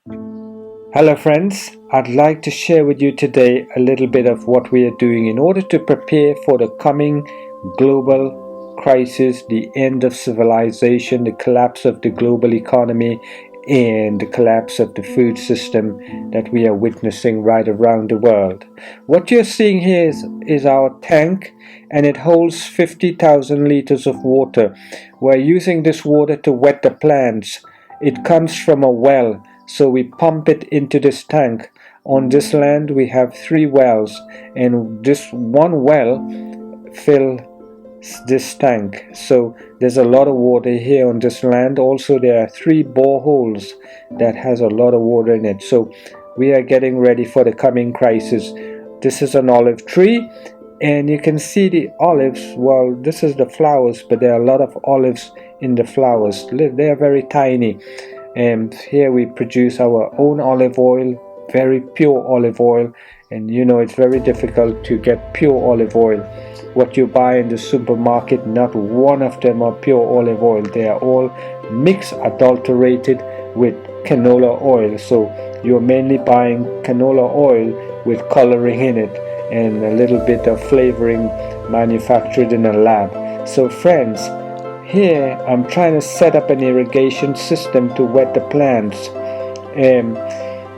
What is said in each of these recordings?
Hello friends, I'd like to share with you today a little bit of what we are doing in order to prepare for the coming global crisis, the end of civilization, the collapse of the global economy, and the collapse of the food system that we are witnessing right around the world. What you're seeing here is our tank, and it holds 50,000 liters of water. We're using this water to wet the plants. It comes from a well, so we pump it into this tank. On this land we have 3 wells, and this one well fills this tank. So there's a lot of water here on this land. Also there are 3 boreholes that has a lot of water in it. So we are getting ready for the coming crisis. This is an olive tree, and you can see the olives. Well, this is the flowers, but there are a lot of olives in the flowers. They are very tiny. And here we produce our own olive oil, very pure olive oil. And you know, it's very difficult to get pure olive oil. What you buy in the supermarket, not one of them are pure olive oil. They are all mixed, adulterated with canola oil. So you're mainly buying canola oil with coloring in it and a little bit of flavoring manufactured in a lab. So friends, here I'm trying to set up an irrigation system to wet the plants,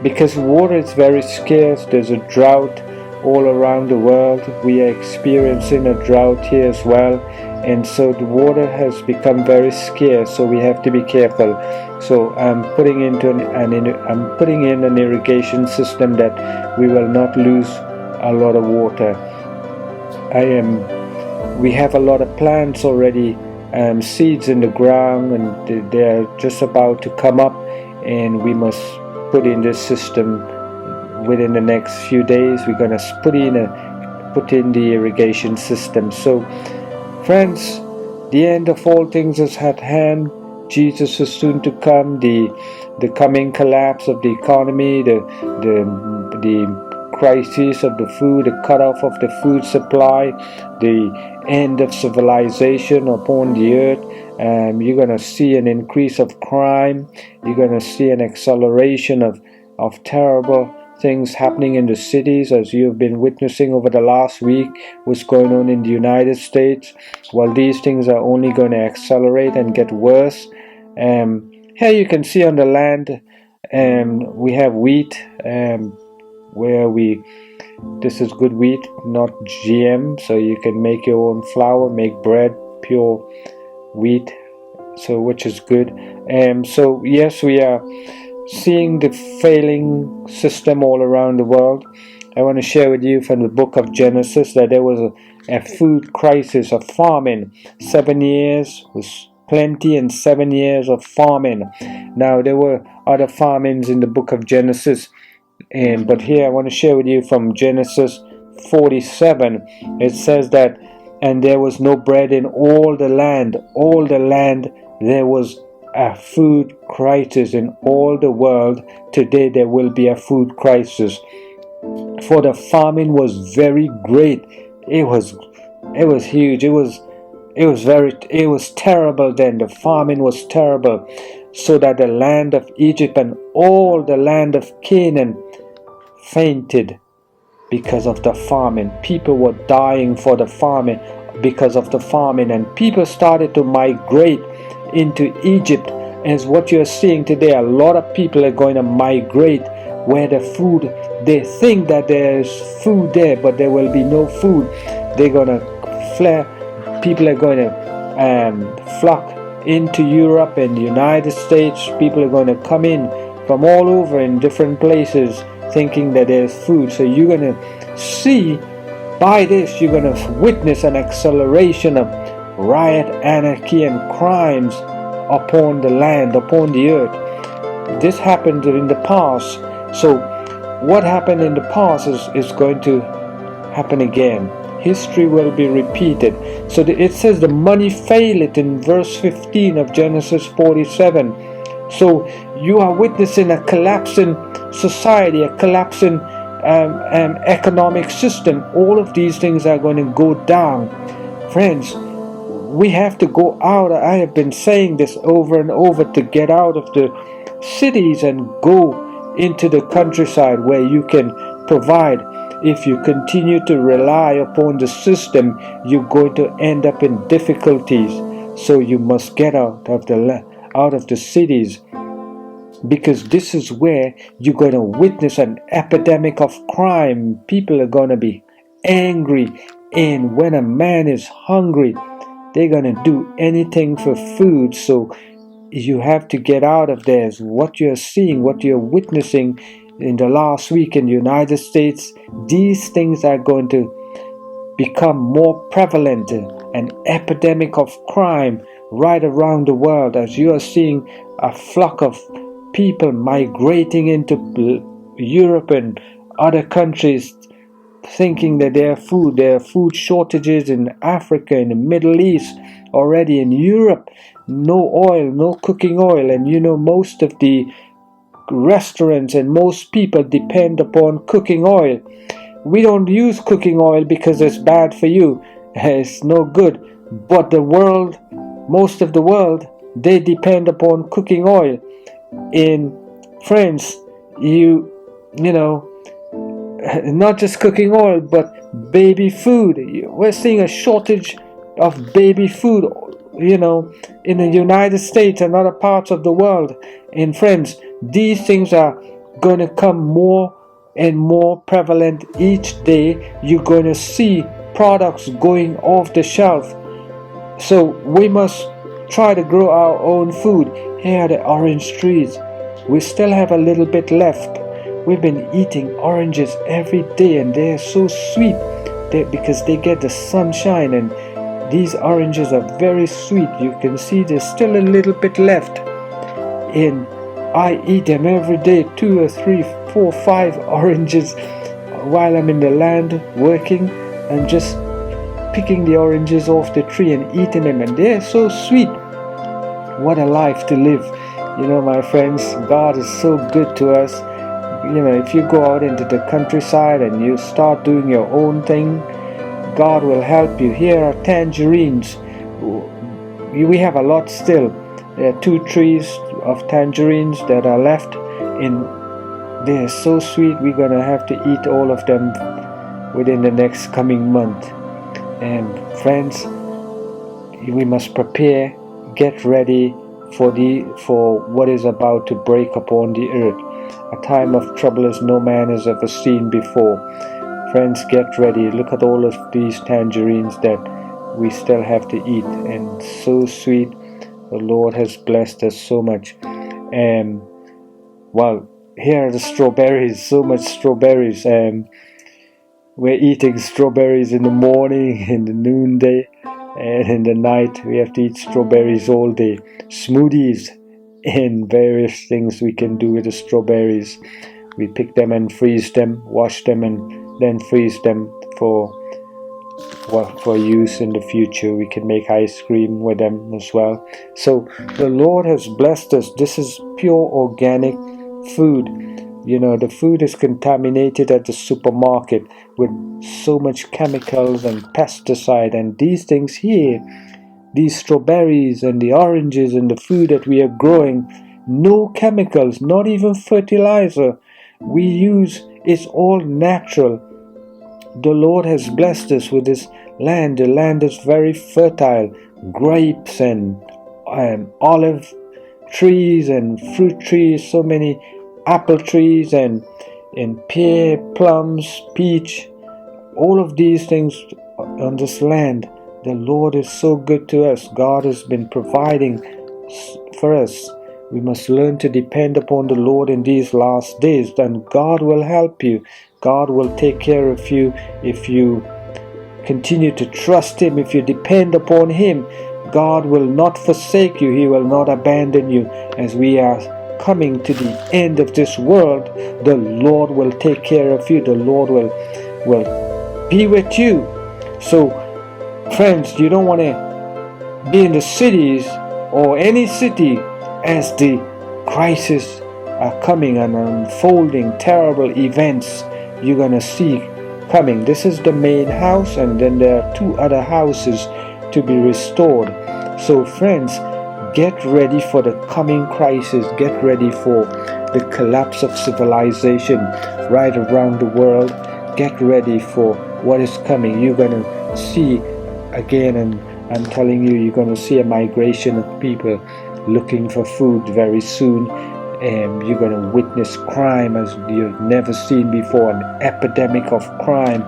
because water is very scarce. There's a drought all around the world. We are experiencing a drought here as well, and so the water has become very scarce, so we have to be careful. So I'm putting in an irrigation system that we will not lose a lot of water. We have a lot of plants already, seeds in the ground, and they're just about to come up, and we must put in this system within the next few days. We're going to put in the irrigation system. So friends, the end of all things is at hand. Jesus is soon to come. The coming collapse of the economy, the crisis of the food, the cutoff of the food supply, the end of civilization upon the earth. You're going to see an increase of crime. You're going to see an acceleration of terrible things happening in the cities, as you've been witnessing over the last week, what's going on in the United States. Well, these things are only going to accelerate and get worse. Here you can see on the land, we have wheat, this is good wheat, not GM, so you can make your own flour, make bread, pure wheat, so which is good. So yes, we are seeing the failing system all around the world. I want to share with you from the book of Genesis that there was a food crisis, a famine. 7 years was plenty and 7 years of famine. Now there were other famines in the book of Genesis, but here I want to share with you from Genesis 47. It says that, and there was no bread in all the land. There was a food crisis in all the world. Today there will be a food crisis, for the famine was very great. It was huge. It was terrible then. The famine was terrible, so that the land of Egypt and all the land of Canaan fainted because of the famine. People were dying for the famine, because of the famine, and people started to migrate into Egypt. As what you're seeing today, a lot of people are going to migrate where the food, they think that there's food there, but there will be no food. They're going to flare. People are going to flock into Europe and the United States. People are going to come in from all over in different places thinking that there's food. So you're going to see, by this, you're going to witness an acceleration of riot, anarchy, and crimes upon the land, upon the earth. This happened in the past. So what happened in the past is going to happen again. History will be repeated. So it says the money faileth in verse 15 of Genesis 47. So you are witnessing a collapsing society, a collapsing economic system. All of these things are going to go down. Friends, we have to go out. I have been saying this over and over, to get out of the cities and go into the countryside where you can provide. If you continue to rely upon the system, you're going to end up in difficulties. So you must get out of the cities, because this is where you're going to witness an epidemic of crime. People are going to be angry, and when a man is hungry, they're going to do anything for food. So you have to get out of there. What you're seeing, what you're witnessing in the last week in the United States, these things are going to become more prevalent. An epidemic of crime right around the world, as you are seeing a flock of people migrating into Europe and other countries, thinking that there are food shortages in Africa, in the Middle East, already in Europe. No oil, no cooking oil. And most of the restaurants and most people depend upon cooking oil. We don't use cooking oil because it's bad for you. It's no good. But the world, most of the world, they depend upon cooking oil. In France, you know, not just cooking oil, but baby food. We're seeing a shortage of baby food, in the United States and other parts of the world. In France, these things are going to come more and more prevalent each day. You're going to see products going off the shelf. So we must try to grow our own food. Here are the orange trees. We still have a little bit left. We've been eating oranges every day, and they're so sweet because they get the sunshine, and these oranges are very sweet. You can see there's still a little bit left. And I eat them every day, 2 or 3, 4, 5 oranges while I'm in the land working, and just picking the oranges off the tree and eating them, and they're so sweet. What a life to live. My friends, God is so good to us. If you go out into the countryside and you start doing your own thing, God will help you. Here are tangerines. We have a lot still. There are 2 trees of tangerines that are left, and they're so sweet. We're going to have to eat all of them within the next coming month. And friends, we must prepare, get ready for what is about to break upon the earth. A time of trouble as no man has ever seen before. Friends, get ready. Look at all of these tangerines that we still have to eat, and so sweet. The Lord has blessed us so much. And here are the strawberries. So much strawberries. We're eating strawberries in the morning, in the noonday, and in the night. We have to eat strawberries all day. Smoothies and various things we can do with the strawberries. We pick them and freeze them, wash them, and then freeze them for use in the future. We can make ice cream with them as well. So the Lord has blessed us. This is pure organic food. The food is contaminated at the supermarket with so much chemicals and pesticide, and these things here, these strawberries and the oranges and the food that we are growing, no chemicals, not even fertilizer we use. It's all natural. The Lord has blessed us with this land. The land is very fertile. Grapes and olive trees and fruit trees, so many apple trees and pear, plums, peach, all of these things on this land. The Lord is so good to us. God has been providing for us. We must learn to depend upon the Lord in these last days, and God will help you. God will take care of you if you continue to trust Him, if you depend upon Him. God will not forsake you. He will not abandon you. As we are coming to the end of this world, the Lord will take care of you. The Lord will be with you. So friends, you don't want to be in the cities or any city as the crises are coming and unfolding, terrible events you're going to see coming. This is the main house, and then there are 2 other houses to be restored. So friends, get ready for the coming crisis. Get ready for the collapse of civilization right around the world. Get ready for what is coming. You're going to see again, and I'm telling you, you're going to see a migration of people looking for food very soon. You're going to witness crime as you've never seen before, an epidemic of crime,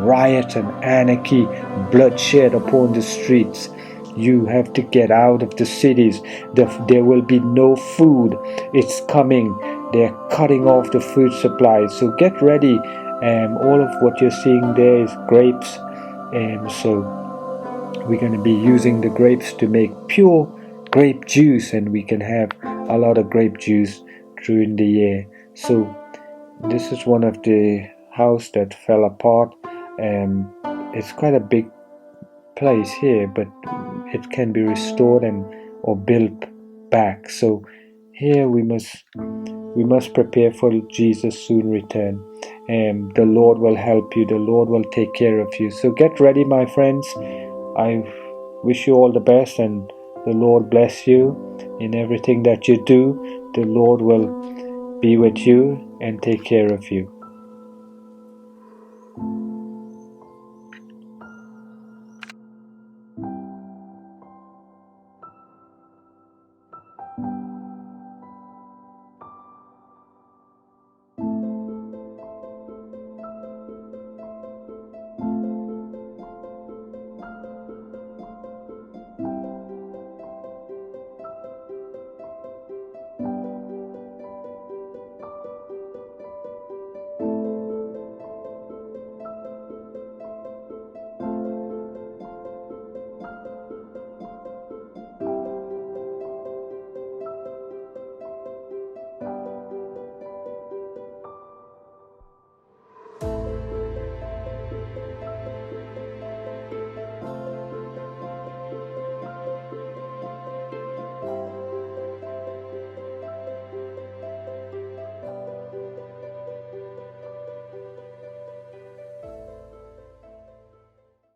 riot and anarchy, bloodshed upon the streets. You have to get out of the cities. There will be no food. It's coming. They're cutting off the food supply. So get ready. All of what you're seeing there is grapes. So we're going to be using the grapes to make pure grape juice, and we can have a lot of grape juice during the year. So this is one of the house that fell apart. It's quite a big place here, but it can be restored and or built back. So here we must prepare for Jesus' soon return. The Lord will help you. The Lord will take care of you. So get ready, my friends. I wish you all the best, and the Lord bless you in everything that you do. The Lord will be with you and take care of you.